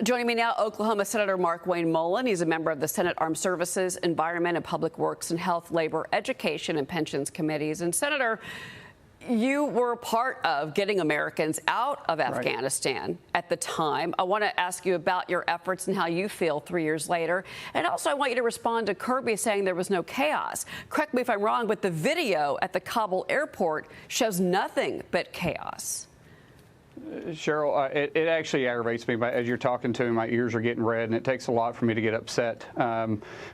Joining me now, Oklahoma Senator Mark Wayne Mullin. He's a member of the Senate Armed Services, Environment and Public Works and Health, Labor, Education and Pensions Committees. And Senator, you were a part of getting Americans out of Afghanistan at the time. I want to ask you about your efforts and how you feel 3 years later. And also, I want you to respond to Kirby saying there was no chaos. Correct me if I'm wrong, but the video at the Kabul airport shows nothing but chaos. Cheryl, it actually aggravates me. As you're talking to me, my ears are getting red, and it takes a lot for me to get upset.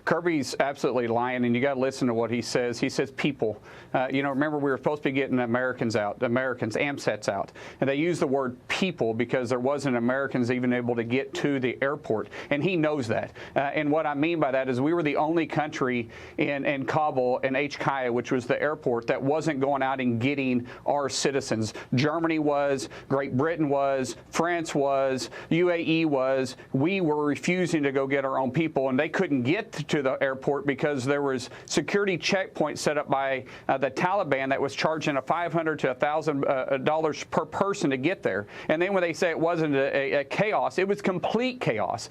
Kirby's absolutely lying, and you got to listen to what he says. He says people. Remember, we were supposed to be getting Americans out, AMSETs out, and they use the word people because there wasn't Americans even able to get to the airport, and he knows that. And what I mean by that is we were the only country in Kabul and HKIA, which was the airport, that wasn't going out and getting our citizens. Germany was, Great Britain was, France was, UAE was. We were refusing to go get our own people, and they couldn't get to the airport because there was security checkpoints set up by the Taliban that was charging $500 to $1,000 per person to get there. And then when they say it wasn't a chaos, it was complete chaos.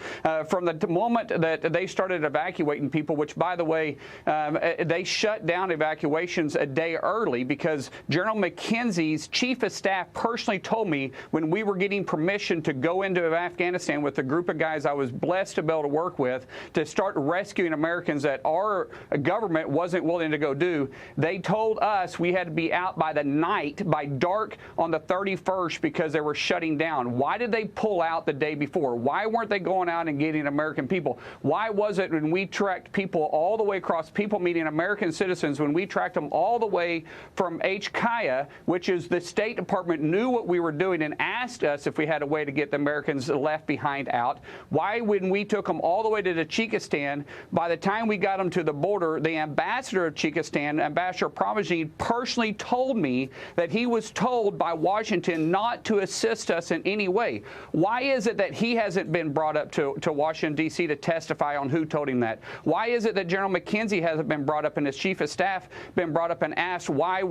From the moment that they started evacuating people, which, by the way, they shut down evacuations a day early because General McKenzie's chief of staff personally told me when we were getting permission to go into Afghanistan with a group of guys I was blessed to be able to work with to start rescuing Americans that our government wasn't willing to go do, they told us we had to be out by the night, by dark on the 31st because they were shutting down. Why did they pull out the day before? Why weren't they going out and getting American people? Why was it when we tracked people all the way across, people meeting American citizens, when we tracked them all the way from HKIA, which is the State Department knew what we were doing and asked us if we had a way to get the Americans left behind out? Why, when we took them all the way to Tajikistan, by the time we got them to the border, the ambassador of Tajikistan, Ambassador Pramagine, personally told me that he was told by Washington not to assist us in any way? Why is it that he hasn't been brought up to Washington, D.C. to testify on who told him that? Why is it that General McKenzie hasn't been brought up and his chief of staff been brought up and asked why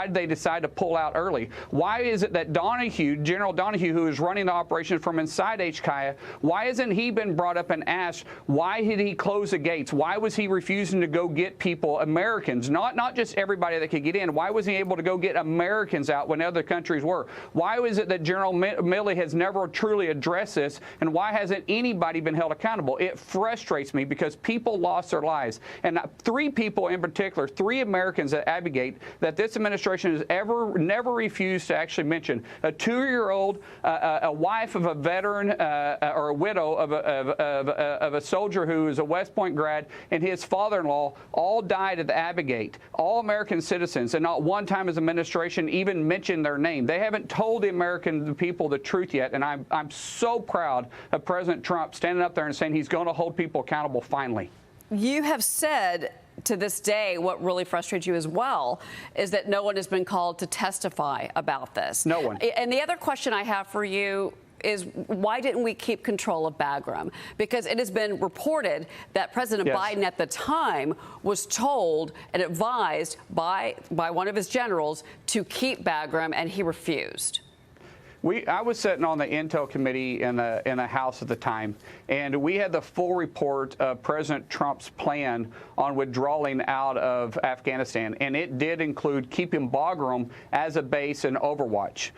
did they decide to pull out early? Why is it that General Donahue, who is running the operation from inside HKIA, why hasn't he been brought up and asked why did he close the gates? Why was he refusing to go get people, Americans, not just everybody that could get in? Why wasn't he able to go get Americans out when other countries were? Why is it that General Milley has never truly addressed this, and why hasn't anybody been held accountable? It frustrates me because people lost their lives. And three people in particular, three Americans that advocate that this administration has never refused to actually mention: a 2-year-old, a wife of a veteran or a widow of a soldier who is a West Point grad, and his father-in-law all died at the Abbegate. All American citizens, and not one time has administration even mentioned their name. They haven't told the American people the truth yet, and I'm so proud of President Trump standing up there and saying he's going to hold people accountable finally. You have said to this day, what really frustrates you as well is that no one has been called to testify about this. No one. And the other question I have for you is, why didn't we keep control of Bagram? Because it has been reported that President Biden at the time was told and advised by one of his generals to keep Bagram, and he refused. I was sitting on the Intel committee in the House at the time, and we had the full report of President Trump's plan on withdrawing out of Afghanistan, and it did include keeping Bagram as a base in Overwatch.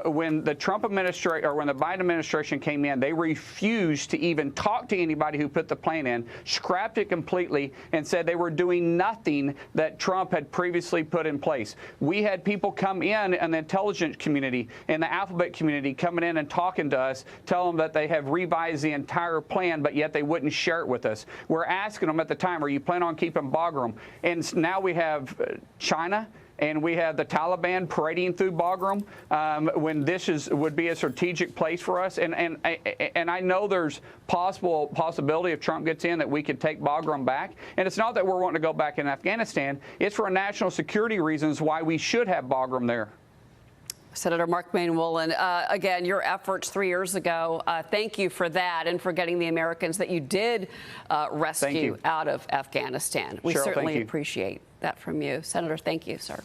When the Biden administration came in, they refused to even talk to anybody who put the plan in, scrapped it completely, and said they were doing nothing that Trump had previously put in place. We had people come in the intelligence community and the alphabet community coming in and talking to us, telling them that they have revised the entire plan, but yet they wouldn't share it with us. We're asking them at the time, are you planning on keeping Bagram? And now we have China and we have the Taliban parading through Bagram when this would be a strategic place for us. And I know there's possibility if Trump gets in that we could take Bagram back. And it's not that we're wanting to go back in Afghanistan. It's for national security reasons why we should have Bagram there. Senator Mark Wayne Mullin, again, your efforts 3 years ago, thank you for that and for getting the Americans that you did rescue out of Afghanistan. We certainly appreciate that from you. Senator, thank you, sir.